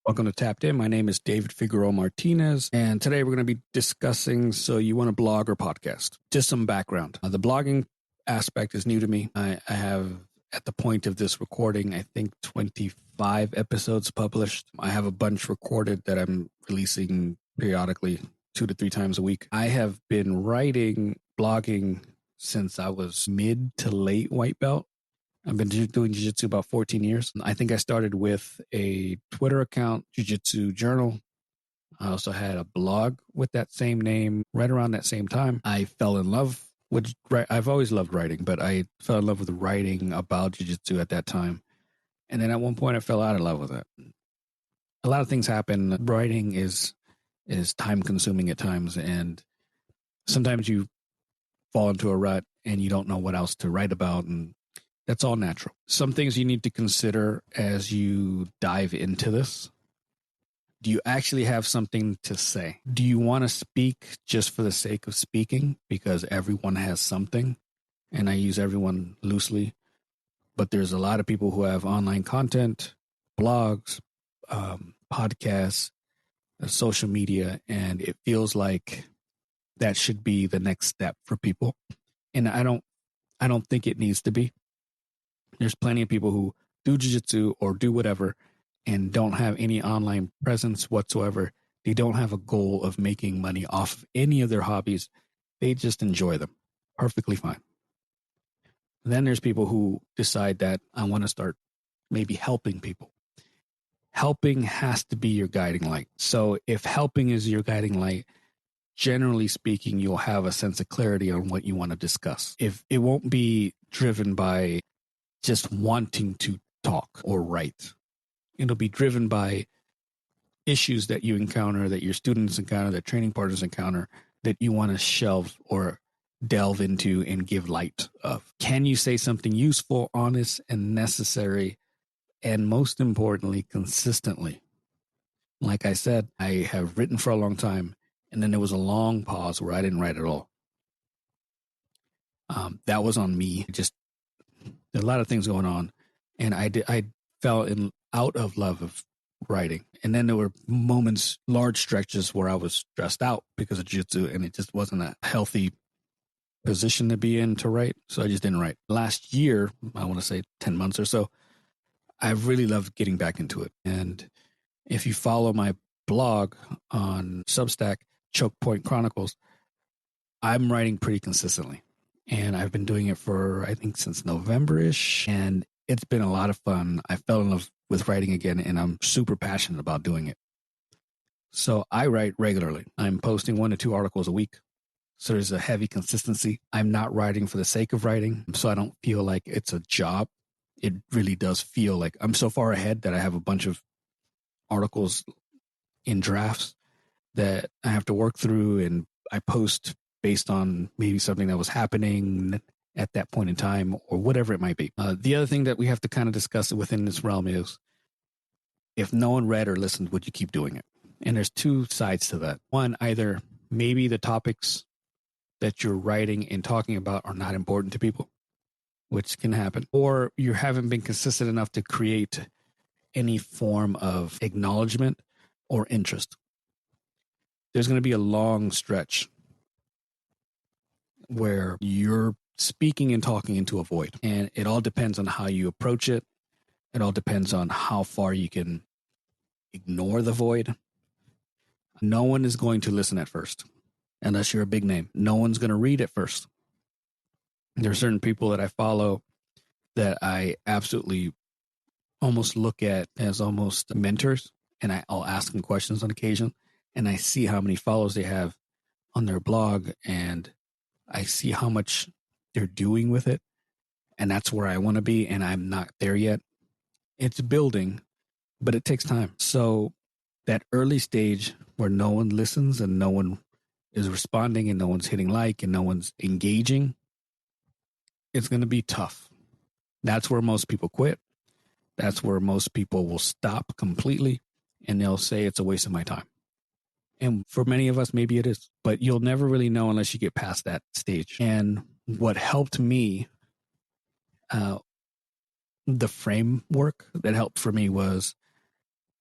Welcome to Tapped In. My name is David Figueroa-Martinez, and today we're going to be discussing, so you want to blog or podcast? Just some background. The blogging aspect is new to me. I have, at the point of this recording, I think 25 episodes published. I have a bunch recorded that I'm releasing periodically 2 to 3 times a week. I have been writing, blogging since I was mid to late white belt. I've been doing jiu-jitsu about 14 years. I think I started with a Twitter account, Jiu-Jitsu Journal. I also had a blog with that same name right around that same time. I fell in love with, I've always loved writing, but I fell in love with writing about jiu-jitsu at that time. And then at one point I fell out of love with it. A lot of things happen. Writing is time consuming at times. And sometimes you fall into a rut and you don't know what else to write about. And that's all natural. Some things you need to consider as you dive into this. Do you actually have something to say? Do you want to speak just for the sake of speaking? Because everyone has something, and I use everyone loosely. But there's a lot of people who have online content, blogs, podcasts, social media, and it feels like that should be the next step for people. And I don't think it needs to be. There's plenty of people who do jiu-jitsu or do whatever and don't have any online presence whatsoever. They don't have a goal of making money off of any of their hobbies. They just enjoy them. Perfectly fine. Then there's people who decide that I want to start maybe helping people. Helping has to be your guiding light. So if helping is your guiding light, generally speaking, you'll have a sense of clarity on what you want to discuss. If it won't be driven by just wanting to talk or write. It'll be driven by issues that you encounter, that your students encounter, that training partners encounter, that you want to shelve or delve into and give light of. Can you say something useful, honest, and necessary, and most importantly, consistently? Like I said, I have written for a long time, and then there was a long pause where I didn't write at all. That was on me. Just a lot of things going on, and I fell out of love of writing. And then there were moments, large stretches where I was stressed out because of jiu-jitsu, and it just wasn't a healthy position to be in to write. So I just didn't write. Last year, I want to say 10 months or so, I've really loved getting back into it. And if you follow my blog on Substack, Choke Point Chronicles, I'm writing pretty consistently. And I've been doing it for, I think, since November-ish. And it's been a lot of fun. I fell in love with writing again, and I'm super passionate about doing it. So I write regularly. I'm posting 1 to 2 articles a week. So there's a heavy consistency. I'm not writing for the sake of writing, so I don't feel like it's a job. It really does feel like I'm so far ahead that I have a bunch of articles in drafts that I have to work through, and I post based on maybe something that was happening at that point in time or whatever it might be. The other thing that we have to kind of discuss within this realm is if no one read or listened, would you keep doing it? And there's 2 sides to that. One, either maybe the topics that you're writing and talking about are not important to people, which can happen, or you haven't been consistent enough to create any form of acknowledgement or interest. There's going to be a long stretch where you're speaking and talking into a void. And it all depends on how you approach it. It all depends on how far you can ignore the void. No one is going to listen at first, unless you're a big name. No one's going to read at first. There are certain people that I follow that I absolutely almost look at as almost mentors. And I'll ask them questions on occasion. And I see how many followers they have on their blog, and I see how much they're doing with it. And that's where I want to be. And I'm not there yet. It's building, but it takes time. So that early stage where no one listens and no one is responding and no one's hitting like and no one's engaging, it's going to be tough. That's where most people quit. That's where most people will stop completely, and they'll say it's a waste of my time. And for many of us, maybe it is, but you'll never really know unless you get past that stage. And what helped me, the framework that helped for me was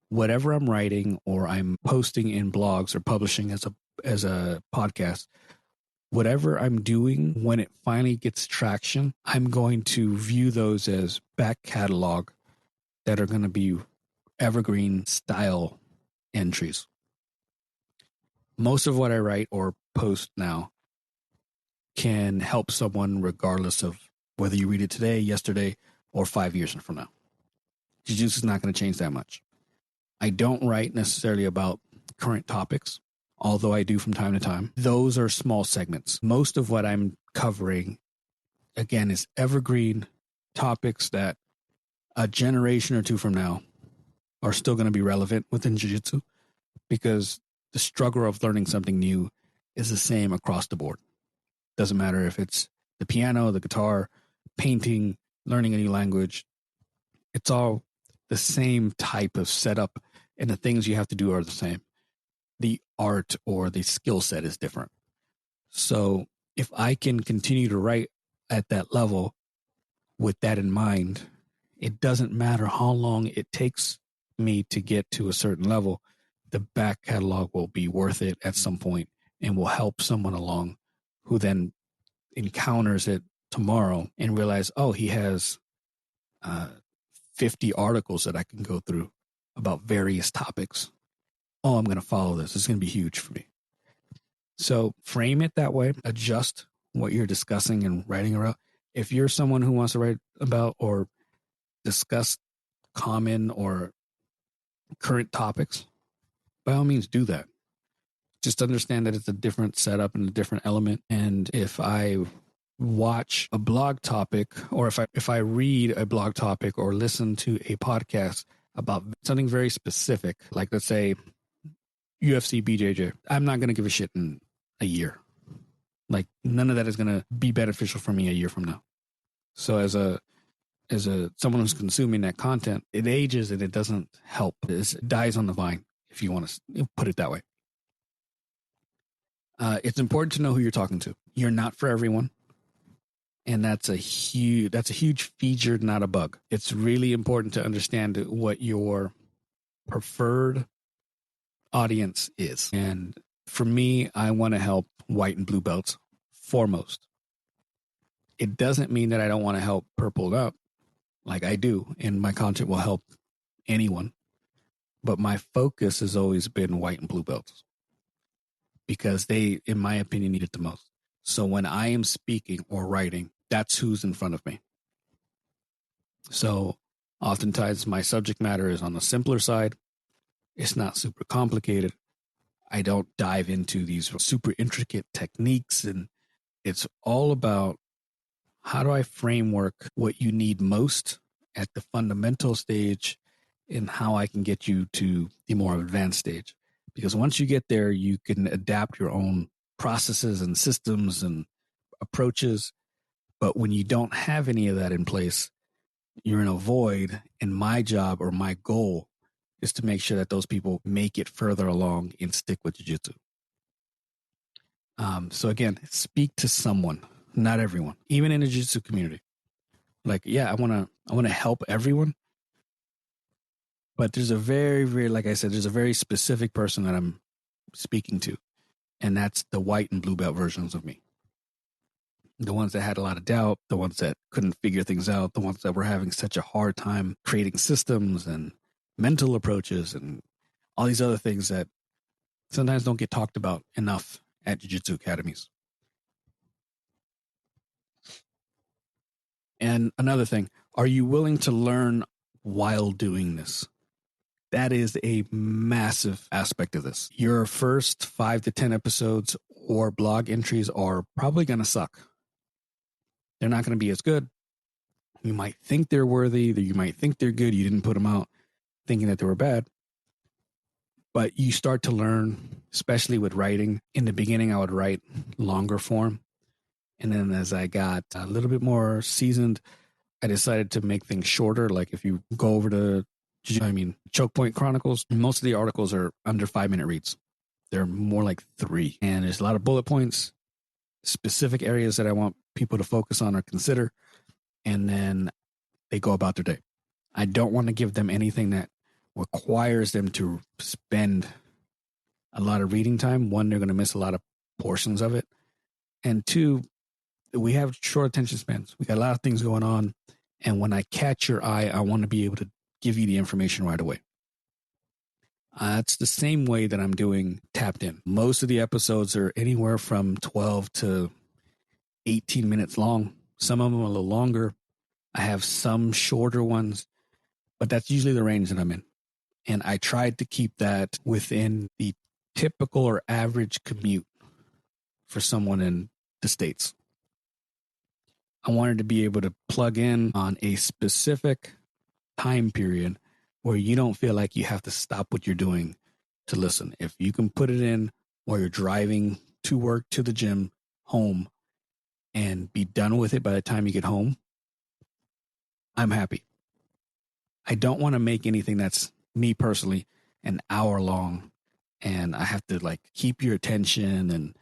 whatever I'm writing or I'm posting in blogs or publishing as a podcast, whatever I'm doing, when it finally gets traction, I'm going to view those as back catalog that are going to be evergreen style entries. Most of what I write or post now can help someone regardless of whether you read it today, yesterday, or 5 years from now. Jiu-Jitsu is not going to change that much. I don't write necessarily about current topics, although I do from time to time. Those are small segments. Most of what I'm covering, again, is evergreen topics that a generation or two from now are still going to be relevant within Jiu-Jitsu, because the struggle of learning something new is the same across the board. Doesn't matter if it's the piano, the guitar, painting, learning a new language. It's all the same type of setup, and the things you have to do are the same. The art or the skill set is different. So if I can continue to write at that level with that in mind, it doesn't matter how long it takes me to get to a certain level. The back catalog will be worth it at some point and will help someone along who then encounters it tomorrow and realize, oh, he has 50 articles that I can go through about various topics. Oh, I'm going to follow this. It's going to be huge for me. So frame it that way. Adjust what you're discussing and writing about. If you're someone who wants to write about or discuss common or current topics, by all means do that. Just understand that it's a different setup and a different element. And if I watch a blog topic, or if I read a blog topic or listen to a podcast about something very specific, like let's say UFC BJJ, I'm not going to give a shit in a year. Like none of that is going to be beneficial for me a year from now. So as someone who's consuming that content, it ages and it doesn't help. It dies on the vine, if you want to put it that way. It's important to know who you're talking to. You're not for everyone. And that's a huge feature, not a bug. It's really important to understand what your preferred audience is. And for me, I want to help white and blue belts foremost. It doesn't mean that I don't want to help purple up, like I do, and my content will help anyone. But my focus has always been white and blue belts, because they, in my opinion, need it the most. So when I am speaking or writing, that's who's in front of me. So oftentimes my subject matter is on the simpler side. It's not super complicated. I don't dive into these super intricate techniques, and it's all about how do I framework what you need most at the fundamental stage and how I can get you to the more advanced stage. Because once you get there, you can adapt your own processes and systems and approaches. But when you don't have any of that in place, you're in a void. And my job or my goal is to make sure that those people make it further along and stick with jiu-jitsu. So again, speak to someone, not everyone, even in the jiu-jitsu community. Like, yeah, I want to help everyone. But there's a very, very, like I said, there's a very specific person that I'm speaking to. And that's the white and blue belt versions of me. The ones that had a lot of doubt, the ones that couldn't figure things out, the ones that were having such a hard time creating systems and mental approaches and all these other things that sometimes don't get talked about enough at jiu-jitsu academies. And another thing, are you willing to learn while doing this? That is a massive aspect of this. Your first 5 to 10 episodes or blog entries are probably going to suck. They're not going to be as good. You might think they're worthy, you might think they're good. You didn't put them out thinking that they were bad. But you start to learn, especially with writing. In the beginning, I would write longer form. And then as I got a little bit more seasoned, I decided to make things shorter. Like if you go over to, Choke Point Chronicles, most of the articles are under 5-minute reads. They're more like 3. And there's a lot of bullet points, specific areas that I want people to focus on or consider. And then they go about their day. I don't want to give them anything that requires them to spend a lot of reading time. One, they're going to miss a lot of portions of it. And two, we have short attention spans. We got a lot of things going on. And when I catch your eye, I want to be able to give you the information right away. It's the same way that I'm doing Tapped In. Most of the episodes are anywhere from 12 to 18 minutes long. Some of them are a little longer. I have some shorter ones, but that's usually the range that I'm in. And I tried to keep that within the typical or average commute for someone in the States. I wanted to be able to plug in on a specific time period where you don't feel like you have to stop what you're doing to listen. If you can put it in while you're driving to work, to the gym, home, and be done with it by the time you get home, I'm happy. I don't want to make anything that's, me personally, an hour long, and I have to like keep your attention, and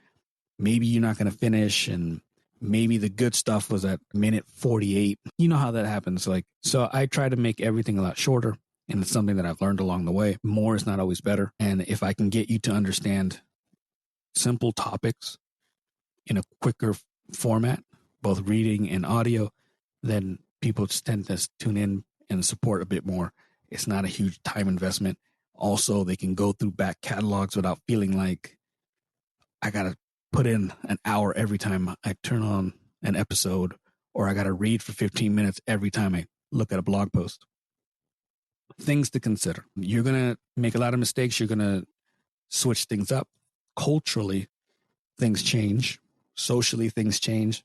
maybe you're not going to finish, and maybe the good stuff was at minute 48. You know how that happens. So I try to make everything a lot shorter. And it's something that I've learned along the way. More is not always better. And if I can get you to understand simple topics in a quicker format, both reading and audio, then people tend to tune in and support a bit more. It's not a huge time investment. Also, they can go through back catalogs without feeling like I got to put in an hour every time I turn on an episode, or I got to read for 15 minutes every time I look at a blog post. Things to consider. You're going to make a lot of mistakes. You're going to switch things up. Culturally, things change. Socially, things change.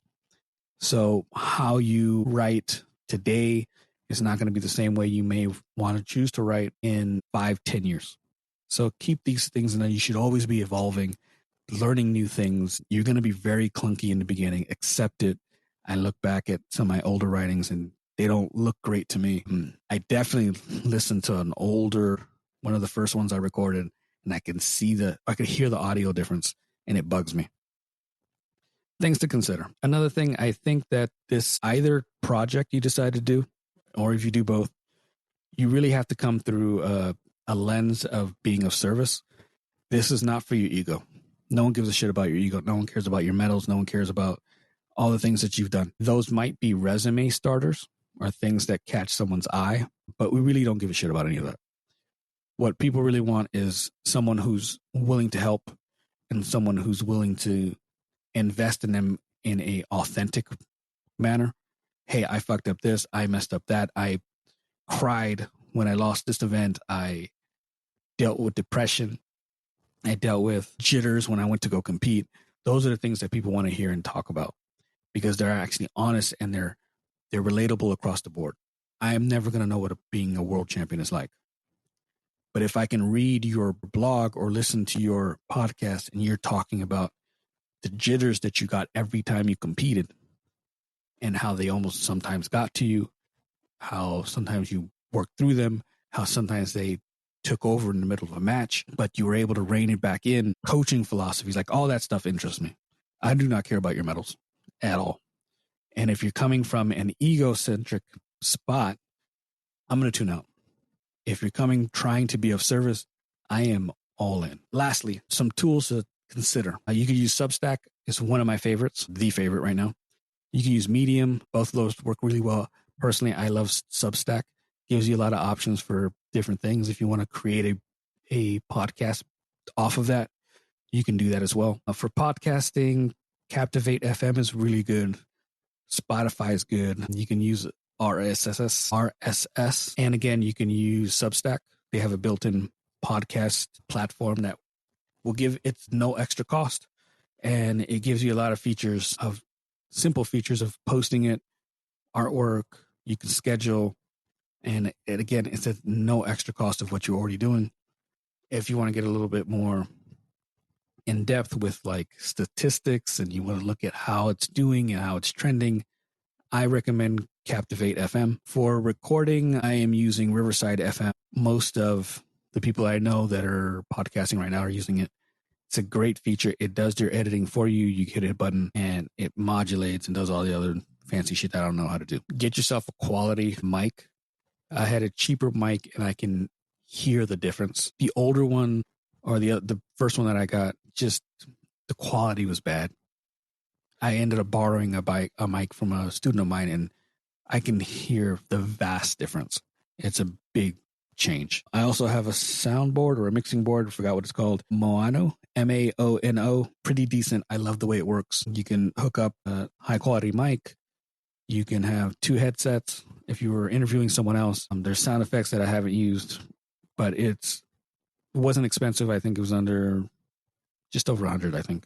So how you write today is not going to be the same way you may want to choose to write in 5-10 years. So keep these things in mind. You should always be evolving, learning new things. You're going to be very clunky in the beginning. Accept it. I look back at some of my older writings and they don't look great to me. I definitely listened to an older, one of the first ones I recorded, and I can hear the audio difference, and it bugs me. Things to consider. Another thing, I think that this either project you decide to do, or if you do both, you really have to come through a lens of being of service. This is not for your ego. No one gives a shit about your ego. No one cares about your medals. No one cares about all the things that you've done. Those might be resume starters or things that catch someone's eye, but we really don't give a shit about any of that. What people really want is someone who's willing to help and someone who's willing to invest in them in a authentic manner. Hey, I fucked up this. I messed up that. I cried when I lost this event. I dealt with depression. I dealt with jitters when I went to go compete. Those are the things that people want to hear and talk about because they're actually honest and they're relatable across the board. I am never going to know what being a world champion is like. But if I can read your blog or listen to your podcast and you're talking about the jitters that you got every time you competed and how they almost sometimes got to you, how sometimes you worked through them, how sometimes they took over in the middle of a match, but you were able to rein it back in, coaching philosophies, like all that stuff interests me. I do not care about your medals at all. And if you're coming from an egocentric spot, I'm going to tune out. If you're trying to be of service, I am all in. Lastly, some tools to consider. You can use Substack. It's one of my favorites, the favorite right now. You can use Medium. Both of those work really well. Personally, I love Substack. Gives you a lot of options for different things. If you want to create a podcast off of that, you can do that as well. For podcasting, Captivate FM is really good. Spotify is good. You can use RSS. And again, you can use Substack. They have a built-in podcast platform that will give it no extra cost. And it gives you a lot of simple features of posting it, artwork, you can schedule. And again, it's at no extra cost of what you're already doing. If you want to get a little bit more in depth with like statistics and you want to look at how it's doing and how it's trending, I recommend Captivate FM. For recording, I am using Riverside FM. Most of the people I know that are podcasting right now are using it. It's a great feature. It does your editing for you. You hit a button and it modulates and does all the other fancy shit that I don't know how to do. Get yourself a quality mic. I had a cheaper mic and I can hear the difference. The older one, or the first one that I got, just the quality was bad. I ended up borrowing a mic from a student of mine, and I can hear the vast difference. It's a big change. I also have a soundboard or a mixing board. I forgot what it's called. Moano, Maono. Pretty decent. I love the way it works. You can hook up a high quality mic. You can have 2 headsets. If you were interviewing someone else, there's sound effects that I haven't used, but it wasn't expensive. I think it was just over 100, I think.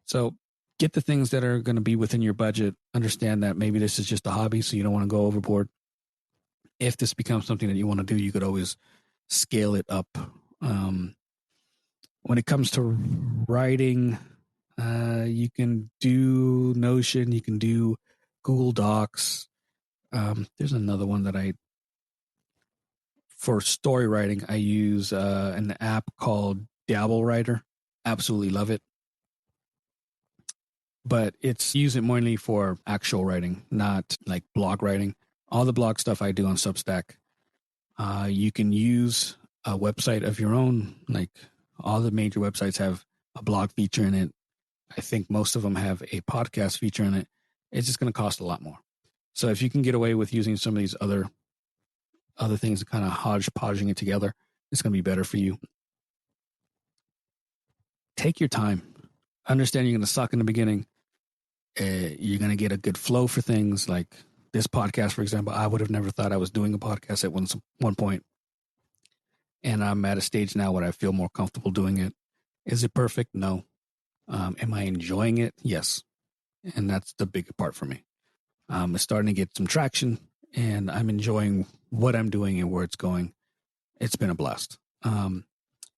So get the things that are going to be within your budget. Understand that maybe this is just a hobby, so you don't want to go overboard. If this becomes something that you want to do, you could always scale it up. When it comes to writing, you can do Notion, you can do Google Docs. There's another one that for story writing, I use an app called Dabble Writer. Absolutely love it. But use it mainly for actual writing, not like blog writing. All the blog stuff I do on Substack. You can use a website of your own. Like all the major websites have a blog feature in it. I think most of them have a podcast feature in it. It's just going to cost a lot more. So if you can get away with using some of these other things and kind of hodgepodging it together, it's going to be better for you. Take your time. Understand you're going to suck in the beginning. You're going to get a good flow for things like this podcast, for example. I would have never thought I was doing a podcast at one point. And I'm at a stage now where I feel more comfortable doing it. Is it perfect? No. Am I enjoying it? Yes. And that's the big part for me. It's starting to get some traction, and I'm enjoying what I'm doing and where it's going. It's been a blast.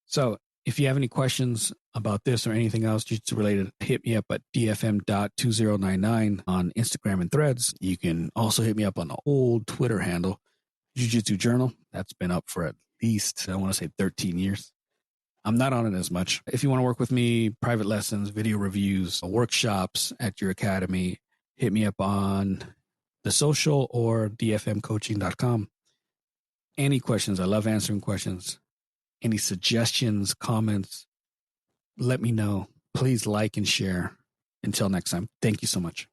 So if you have any questions about this or anything else just related, hit me up at dfm.2099 on Instagram and Threads. You can also hit me up on the old Twitter handle, Jiu-Jitsu Journal. That's been up for at least, I want to say 13 years. I'm not on it as much. If you want to work with me, private lessons, video reviews, workshops at your academy, hit me up on the social or dfmcoaching.com. Any questions? I love answering questions. Any suggestions, comments, let me know. Please like and share. Until next time, thank you so much.